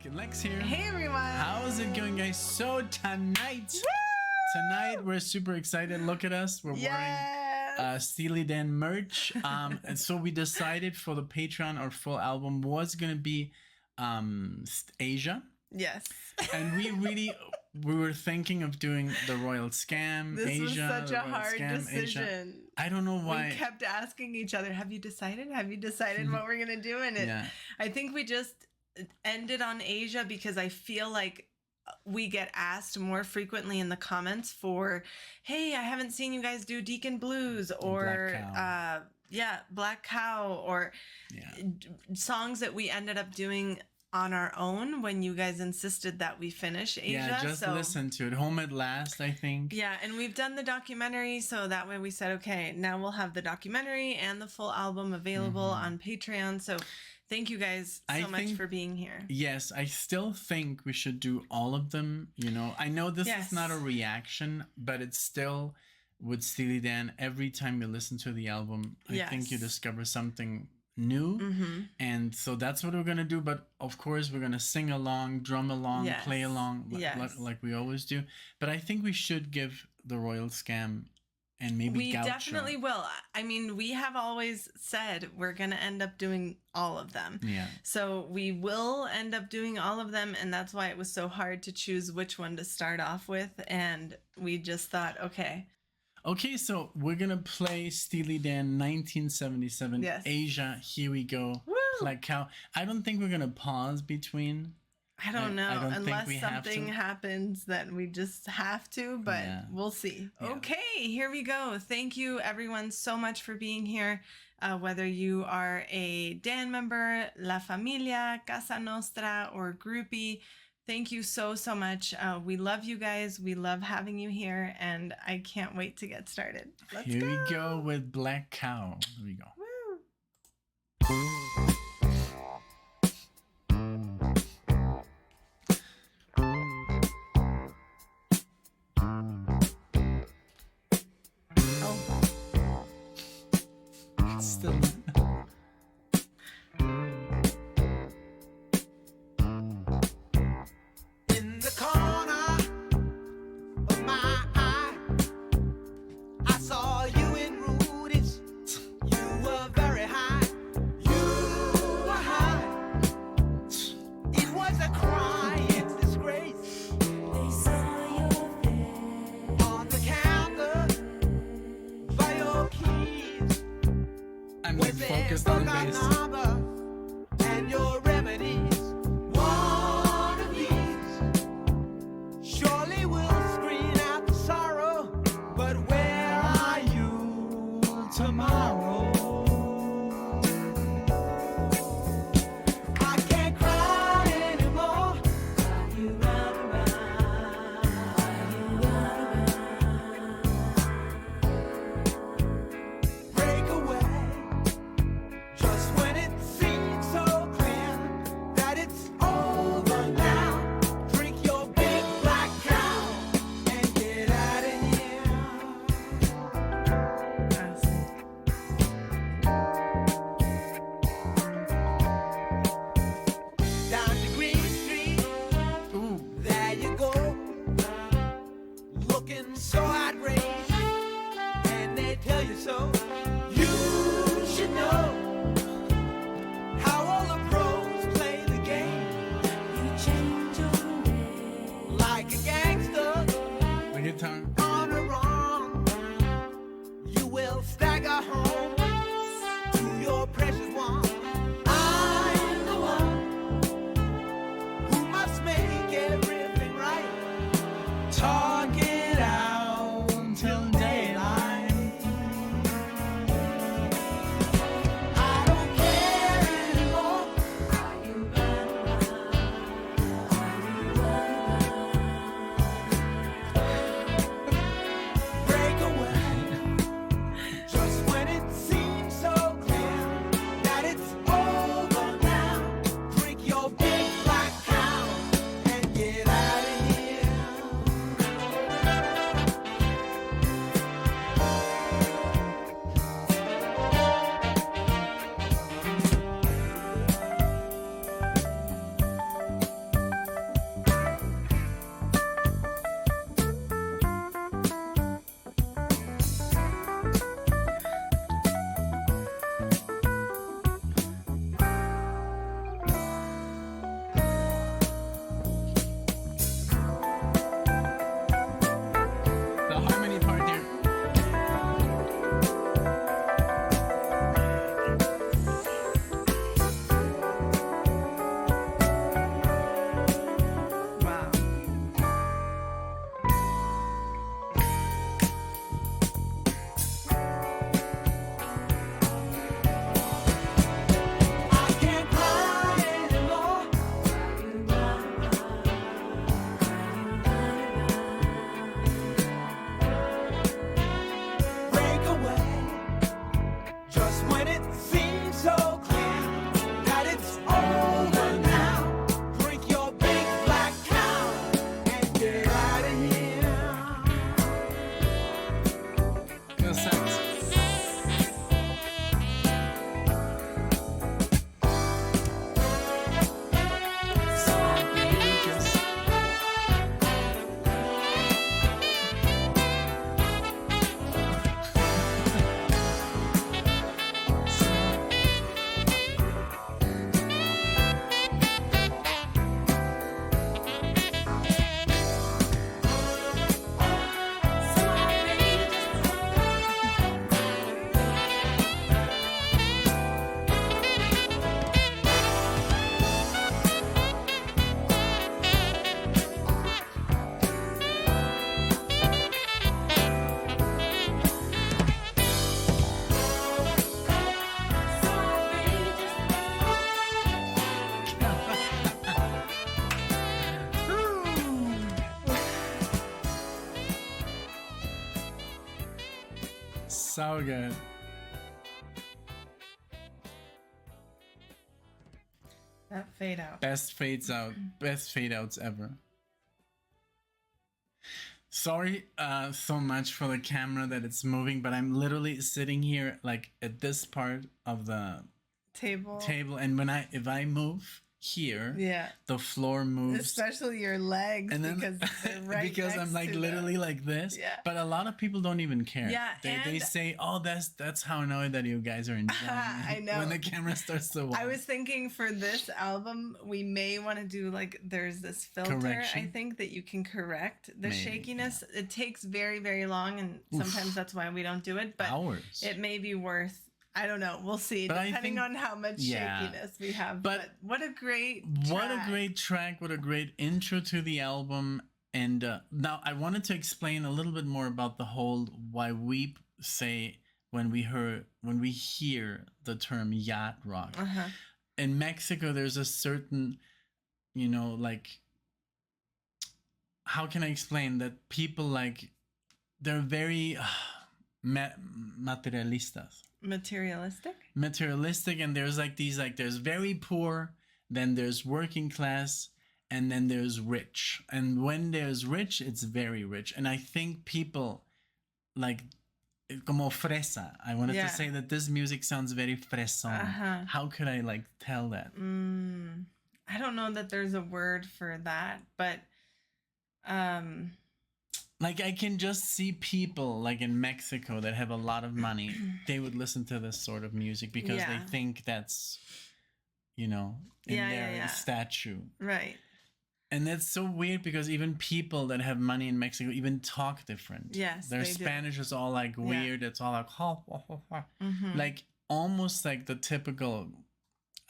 NicknLex here. Hey everyone! How's it going, guys? So tonight we're super excited. Look at us. We're wearing Steely Dan merch. And so we decided for the Patreon, our full album was gonna be Asia. Yes. And we were thinking of doing the Royal Scam, this Asia. Was such a hard Scam, decision. Asia. I don't know why. We kept asking each other, have you decided? Have you decided what we're gonna do? And I think we just ended on Asia because I feel like we get asked more frequently in the comments for, hey, I haven't seen you guys do Deacon Blues or Black Cow or songs that we ended up doing on our own when you guys insisted that we finish Asia. Yeah, just listen to it. Home at Last, I think. Yeah, and we've done the documentary, so that way we said, okay, now we'll have the documentary and the full album available on Patreon. So thank you guys so much for being here. Yes, I still think we should do all of them. You know, I know this is not a reaction, but it's still with Steely Dan. Every time you listen to the album, I think you discover something new. And so that's what we're gonna do. But of course, we're gonna sing along, drum along, play along, like we always do. But I think we should give the Royal Scam and maybe we Gaucho. Definitely will. I mean, we have always said we're going to end up doing all of them. Yeah. So we will end up doing all of them. And that's why it was so hard to choose which one to start off with. And we just thought, okay. Okay, so we're going to play Steely Dan 1977 Asia. Here we go. Woo! Black Cow. I don't think we're going to pause between. I don't know, unless something happens that we just have to, but we'll see. Yeah. Okay, here we go. Thank you everyone so much for being here. Whether you are a Dan member, La Familia, Casa Nostra, or groupie, thank you so much. We love you guys. We love having you here, and I can't wait to get started. Let's go. Here we go with Black Cow. Here we go. Woo. Focused on the bass. And your remedies, one of these surely will screen out the sorrow. But where are you tomorrow? I can't cry anymore. You break away. Just when it seems so clear that it's over now, drink your big black cow and get out of here. Down to Green Street, there you go, looking so outraged, and they tell you so. You should know how all the pros play the game. You change your name like a gangster. The guitar. On a run, you will stagger home to your precious one. I'm the one who must make everything right. Talk it out till daylight. I don't care anymore. Are you running? Are you running? So good. That fade out. Best fades out. Best fade outs ever. Sorry so much for the camera that it's moving, but I'm literally sitting here like at this part of the table, and if I move here, yeah, the floor moves, especially your legs, and then, because they're right because I'm like literally like this. Yeah. But a lot of people don't even care. Yeah, they say, oh, that's how I know that you guys are enjoying it. I know. When the camera starts to walk. I was thinking for this album we may want to do like there's this filter correction. I think that you can correct the Maybe, shakiness. Yeah. It takes very, very long, and sometimes that's why we don't do it, but hours. It may be worth, I don't know. We'll see, but depending on how much shakiness we have. But what a great track. What a great track. What a great intro to the album. And now I wanted to explain a little bit more about the whole why we say when we hear the term yacht rock. In Mexico, there's a certain, like, how can I explain that people like, they're very materialistas. Materialistic, and there's like these, like, there's very poor, then there's working class, and then there's rich. And when there's rich, it's very rich. And I think people like como fresa. I wanted to say that this music sounds very fresón. How could I like tell that? I don't know that there's a word for that, but like I can just see people like in Mexico that have a lot of money. They would listen to this sort of music because they think that's, in their statue. Right. And that's so weird because even people that have money in Mexico even talk different. Yes, their Spanish is all like weird. It's all like like almost like the typical.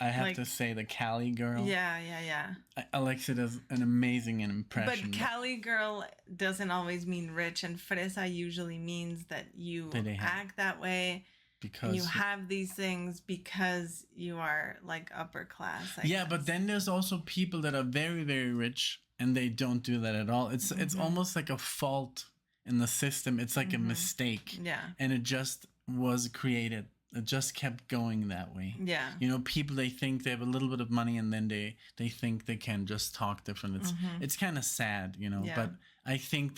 I have to say the Cali girl. Yeah. Alexa does an amazing impression. But Cali girl doesn't always mean rich, and fresa usually means that you act that way. Because you have these things because you are like upper class. I guess. But then there's also people that are very, very rich and they don't do that at all. It's almost like a fault in the system. It's like a mistake. Yeah. And it just was created. It just kept going that way. Yeah. People, they think they have a little bit of money and then they think they can just talk different. It's kind of sad, but I think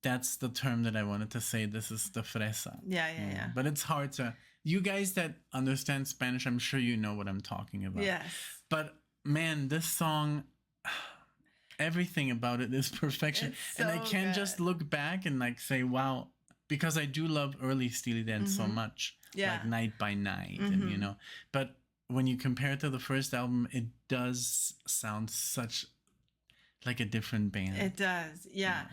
that's the term that I wanted to say. This is the fresa. Yeah. But it's hard to... You guys that understand Spanish, I'm sure you know what I'm talking about. Yes. But, man, this song... Everything about it is perfection. So and I can't just look back and, like, say, wow... Because I do love early Steely Dan so much. Yeah. Like Night by Night. And, But when you compare it to the first album, it does sound such... Like a different band. It does, yeah.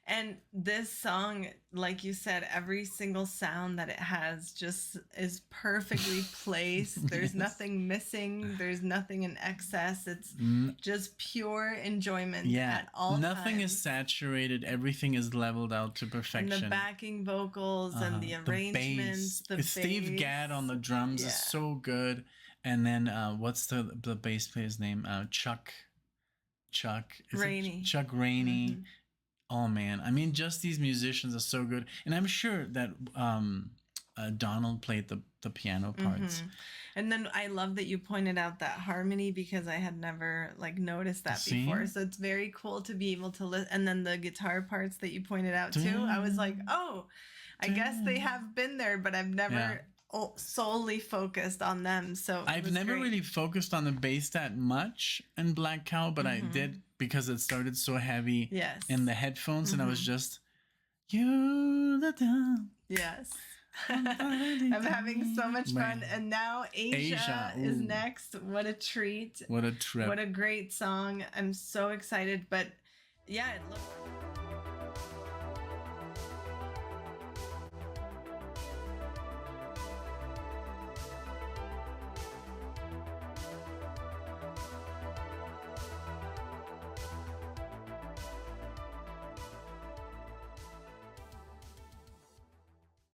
And this song, like you said, every single sound that it has just is perfectly placed. There's nothing missing. There's nothing in excess. It's just pure enjoyment at all times. Nothing is saturated. Everything is leveled out to perfection. And the backing vocals and the arrangements. The bass. Steve Gadd on the drums is so good. And then what's the bass player's name? Chuck Rainey. Chuck Rainey. Oh man, I mean, just these musicians are so good, and I'm sure that Donald played the piano parts. And then I love that you pointed out that harmony because I had never like noticed that before. So it's very cool to be able to listen. And then the guitar parts that you pointed out too, I was like, oh, I guess they have been there, but I've never solely focused on them. So I've never really focused on the bass that much in Black Cow, but I did because it started so heavy in the headphones, and I was just you the down. Yes. I'm having so much fun. And now Asia is next. What a treat. What a trip. What a great song. I'm so excited. But yeah, it looks